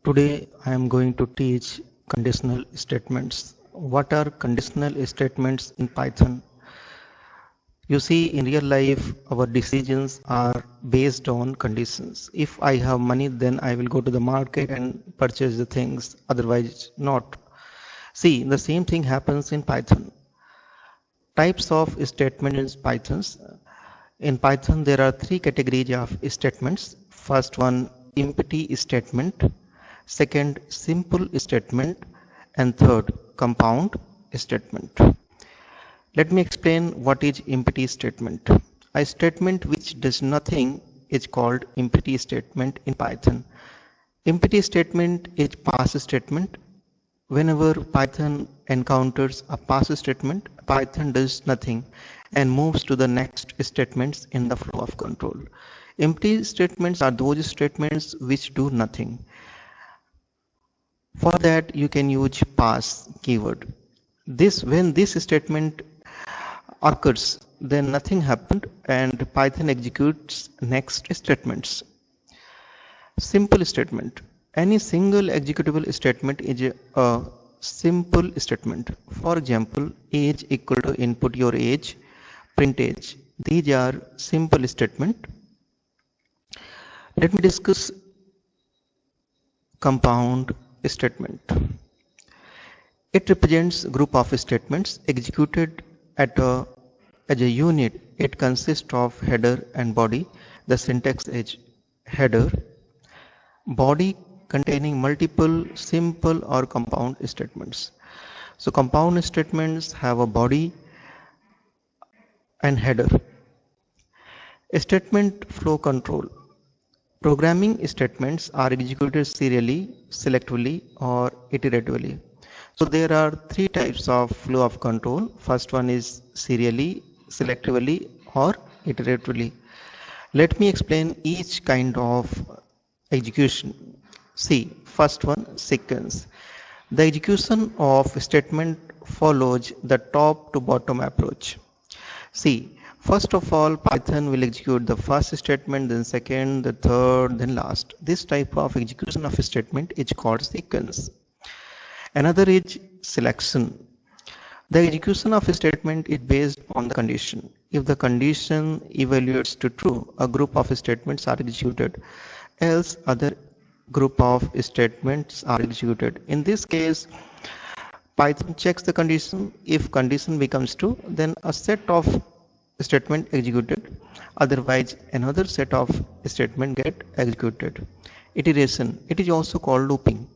Today I am going to teach conditional statements. What are conditional statements in Python? You see, in real life, our decisions are based on conditions. If I have money, then I will go to the market and purchase the things, otherwise not. See, the same thing happens in Python. Types of statements in Pythons. In Python, there are three categories of statements. First one, empty statement. Second, simple statement. And third, compound statement. Let me explain what is empty statement. A statement which does nothing is called empty statement in Python. Empty statement is pass statement. Whenever Python encounters a pass statement, Python does nothing and moves to the next statements in the flow of control. Empty statements are those statements which do nothing. For that, you can use pass keyword. When this statement occurs, then nothing happened and Python executes next statements. Simple statement. Any single executable statement is a simple statement. For example, age equal to input your age, print age. These are simple statement. Let me discuss compound statement. It represents a group of statements executed as a unit. It consists of header and body. The syntax is header, body containing multiple simple or compound statements. So compound statements have a body and header. Statement flow control. Programming statements are executed serially, selectively, or iteratively. So there are three types of flow of control. First one is serially, selectively, or iteratively. Let me explain each kind of execution. See, first one, sequence. The execution of statement follows the top to bottom approach. See, first of all, Python will execute the first statement, then second, the third, then last. This type of execution of a statement is called sequence. Another is selection. The execution of a statement is based on the condition. If the condition evaluates to true, a group of statements are executed, else other group of statements are executed. In this case, Python checks the condition. If condition becomes true, then a set of statement executed, otherwise another set of statement get executed. Iteration. It is also called looping.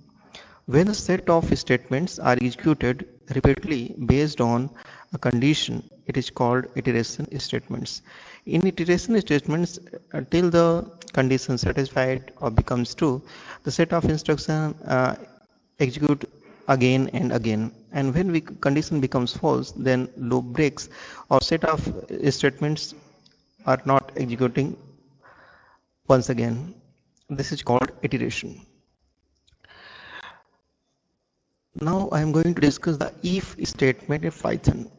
When a set of statements are executed repeatedly based on a condition, it is called iteration statements. In iteration statements, until the condition satisfied or becomes true, the set of instructions execute again and again. And when condition becomes false, then loop breaks or set of statements are not executing once again. This is called iteration. Now I am going to discuss the if statement in Python.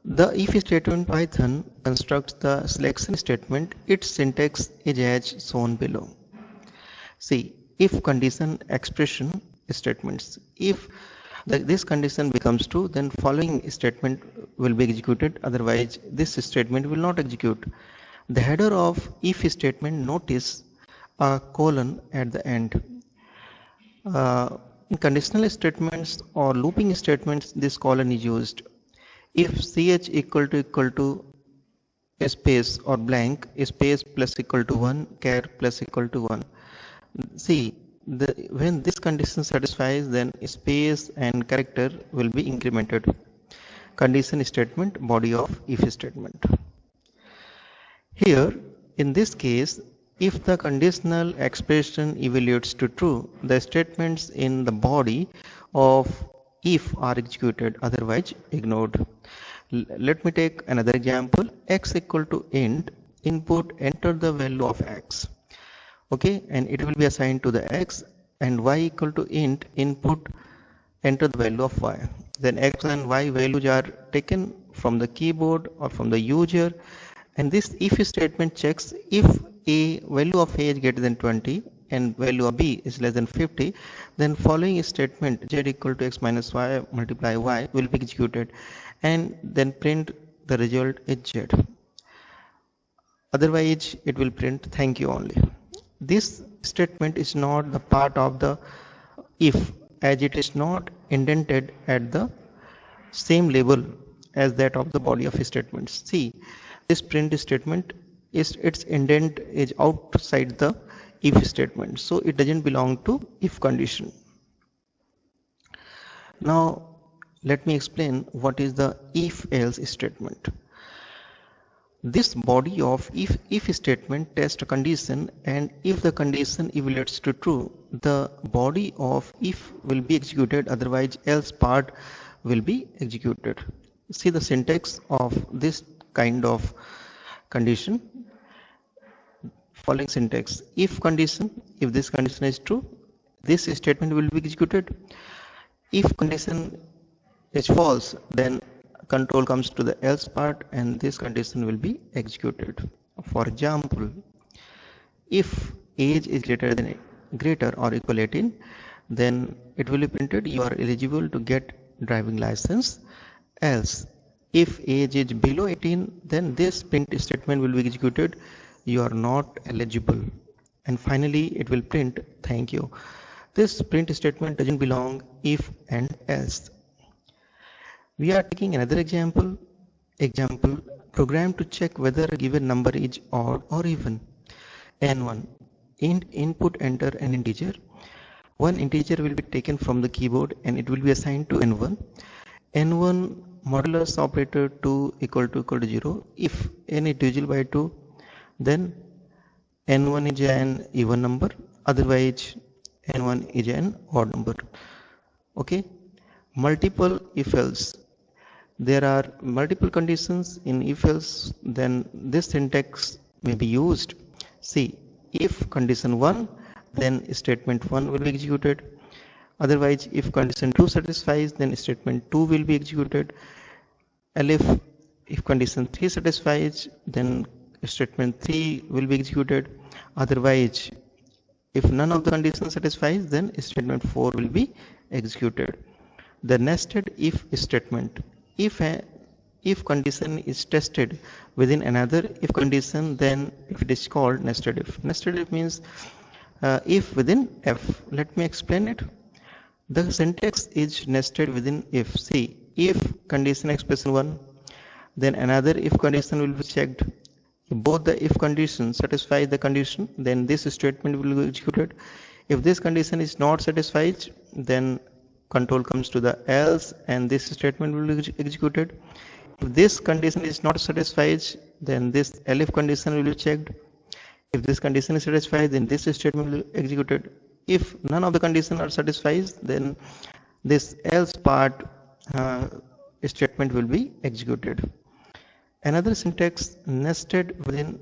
The if statement in Python constructs the selection statement. Its syntax is as shown below. See, if condition expression statements. If this condition becomes true, then following statement will be executed, otherwise this statement will not execute. The header of if statement notice a colon at the end. In conditional statements or looping statements, this colon is used. If ch equal to a space or blank, a space plus equal to 1, char plus equal to 1. See, when this condition satisfies, then space and character will be incremented. Condition statement, body of if statement. Here, in this case, if the conditional expression evaluates to true, the statements in the body of if are executed, otherwise ignored. Let me take another example. X equal to int, input enter the value of x. Okay, and it will be assigned to the x, and y equal to int, input enter the value of y. Then x and y values are taken from the keyboard or from the user, and this if statement checks if a value of a is greater than 20 and value of b is less than 50, then following statement z equal to x minus y multiply y will be executed, and then print the result is z. Otherwise, it will print thank you only. This statement is not the part of the if, as it is not indented at the same level as that of the body of statements. See, this print statement is its indent is outside the if statement, so it doesn't belong to if condition. Now let me explain what is the if else statement. This body of if statement tests a condition, and if the condition evaluates to true, the body of if will be executed, otherwise else part will be executed. See the syntax of this kind of condition. Following syntax: if condition, if this condition is true, this statement will be executed. If condition is false, then control comes to the else part and this condition will be executed. For example, if age is greater or equal 18, then it will be printed you are eligible to get driving license. Else, if age is below 18, then this print statement will be executed, you are not eligible. And finally, it will print thank you. This print statement doesn't belong if and else. We are taking another example, program to check whether a given number is odd or even. N1, input enter an integer. One integer will be taken from the keyboard and it will be assigned to N1. N1 modulus operator 2 equal to 0. If n is divisible by 2, then N1 is an even number, otherwise N1 is an odd number. Okay, multiple if else. There are multiple conditions in if else, then this syntax may be used. See, if condition 1, then statement 1 will be executed. Otherwise, if condition 2 satisfies, then statement 2 will be executed. Elif, if condition 3 satisfies, then statement 3 will be executed. Otherwise, if none of the conditions satisfies, then statement 4 will be executed. The nested if statement. If condition is tested within another if condition, then it is called nested if. Nested if means if within f. Let me explain it. The syntax is nested within if. See, if condition expression 1, then another if condition will be checked. If both the if conditions satisfy the condition, then this statement will be executed. If this condition is not satisfied, then control comes to the else and this statement will be executed. If this condition is not satisfied, then this elif condition will be checked. If this condition is satisfied, then this statement will be executed. If none of the conditions are satisfied, then this else part statement will be executed. Another syntax, nested within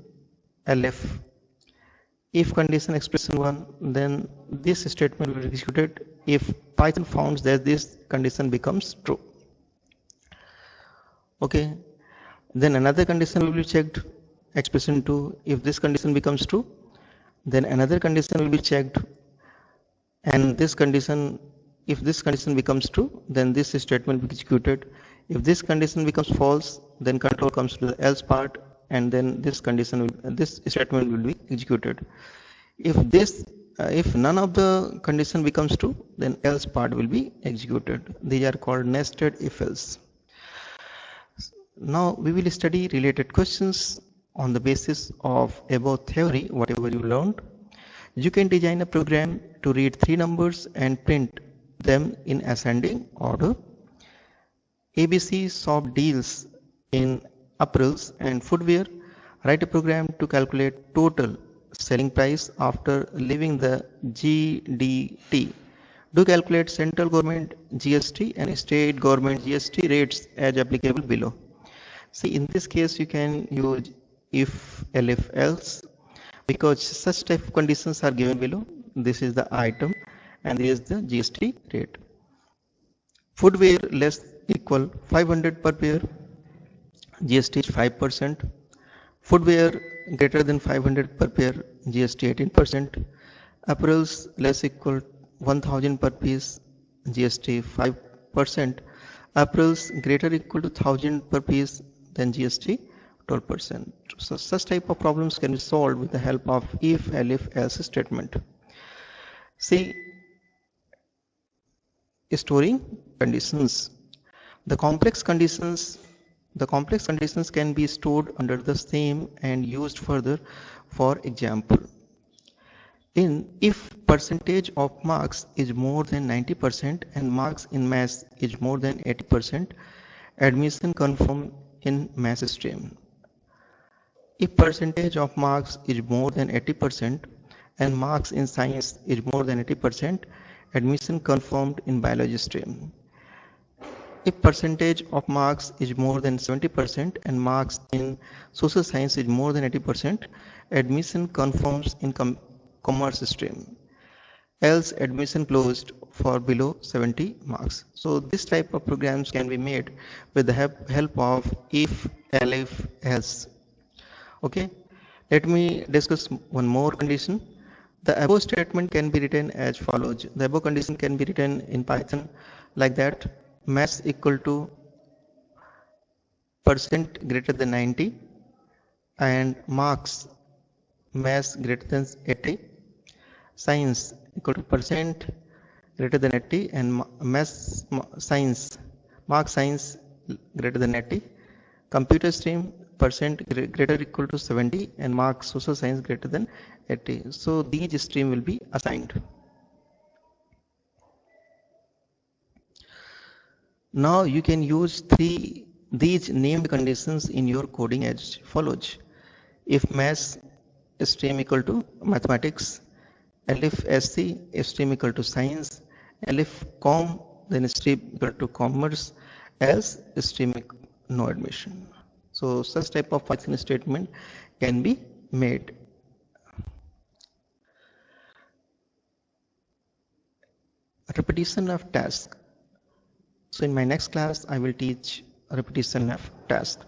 elif. If condition expression 1, then this statement will be executed if Python founds that this condition becomes true. Okay, then another condition will be checked, expression 2. If this condition becomes true, then another condition will be checked, and this condition, if this condition becomes true, then this statement will be executed. If this condition becomes false, then control comes to the else part, and then this statement will be executed. If none of the condition becomes true, then else part will be executed. These are called nested if else. Now we will study related questions on the basis of above theory, whatever you learned. You can design a program to read 3 numbers and print them in ascending order. ABC shop deals in apparels and footwear. Write a program to calculate total selling price after leaving the GDT. Do calculate central government GST and state government GST rates as applicable below. See, in this case you can use if, elif, else, because such type of conditions are given below. This is the item and this is the GST rate. Footwear less equal 500 per pair, GST is 5%. Footwear greater than 500 per pair, GST 18%. Apparels less equal 1000 per piece, GST 5%. Apparels greater equal to 1000 per piece, then GST 12%. So such type of problems can be solved with the help of if, elif, else statement. See, storing conditions. The complex conditions the complex conditions can be stored under the same and used further. For example, if percentage of marks is more than 90% and marks in maths is more than 80%, admission confirmed in maths stream. If percentage of marks is more than 80% and marks in science is more than 80%, admission confirmed in biology stream. If percentage of marks is more than 70% and marks in social science is more than 80%, admission confirms in commerce stream. Else admission closed for below 70 marks. So this type of programs can be made with the help of if, elif, else. Okay, let me discuss one more condition. The above statement can be written as follows. The above condition can be written in Python like that: mass equal to percent greater than 90 and marks mass greater than 80, science equal to percent greater than 80 and mass science mark science greater than 80, computer stream percent greater equal to 70 and mark social science greater than 80. So these stream will be assigned. Now you can use these named conditions in your coding as follows. If maths stream equal to mathematics, elif SC stream equal to science, elif com then stream equal to commerce, else stream no admission. So such type of Python statement can be made. Repetition of task. So in my next class I will teach repetition of task.